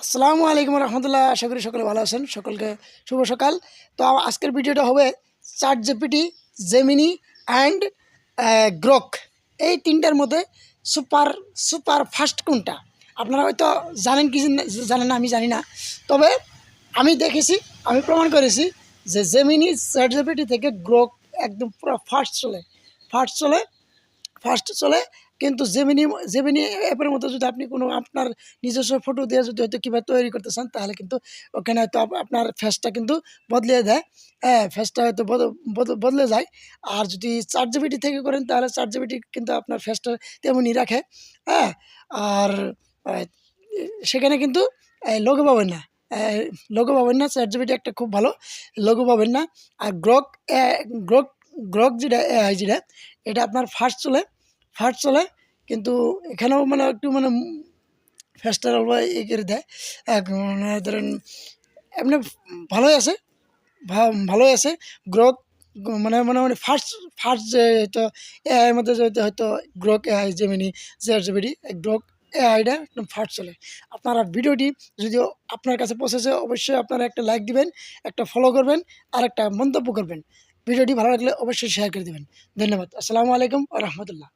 আসসালামু আলাইকুম রহমতুল্লাহ। আশা করি সকলে ভালো আছেন। সকলকে শুভ সকাল। তো আজকের ভিডিওটা হবে chat GPT, Gemini and Grok, এই তিনটার মধ্যে সুপার সুপার ফাস্ট কোনটা। আপনারা হয়তো জানেন কি জানেন না, আমি জানি না। তবে আমি দেখেছি, আমি প্রমাণ করেছি যে জেমিনি চ্যাট জিপিটি থেকে গ্রক একদম পুরো ফাস্ট চলে। কিন্তু জেমিনি জেমিনি অ্যাপের মতো যদি আপনি কোনো আপনার নিজস্ব ফটো দিয়ে যদি হয়তো কীভাবে তৈরি করতে চান, তাহলে কিন্তু ওখানে হয়তো আপনার ফেসটা কিন্তু বদলে দেয়। হ্যাঁ, ফেসটা হয়তো বদলে যায়। আর যদি চ্যাট জিপিটি থেকে করেন, তাহলে চ্যাট জিপিটি কিন্তু আপনার ফেসটা তেমনই রাখে। হ্যাঁ, আর আহ, সেখানে কিন্তু লোগো পাবেন না। লোগো পাবেন না। চ্যাট জিপিটি একটা খুব ভালো, লোগো পাবেন না। আর গ্রক গ্রক যেটা এআই যেটা, এটা আপনার ফাস্ট চলে। কিন্তু এখানেও মানে একটু মানে ফেসটার অল্প ই করে দেয়। মানে ধরেন এমনি ভালোই আছে, ভালোই আছে। গ্রোথ মানে মোটামুটি ফার্স্ট ফার্স্ট যে হয়তো এআইয়ের মধ্যে যে হয়তো গ্রোক এআই, জেমিনি, জেআরজিবিডি, গ্রোক এআইটা একদম ফার্স্ট চলে। আপনারা ভিডিওটি যদিও আপনার কাছে পৌঁছেছে, অবশ্যই আপনারা একটা লাইক দিবেন, একটা ফলো করবেন, আর একটা মন্তব্য করবেন। ভিডিওটি ভালো লাগলে অবশ্যই শেয়ার করে দেবেন। ধন্যবাদ। আসসালামু আলাইকুম ওয়া রাহমাতুল্লাহ।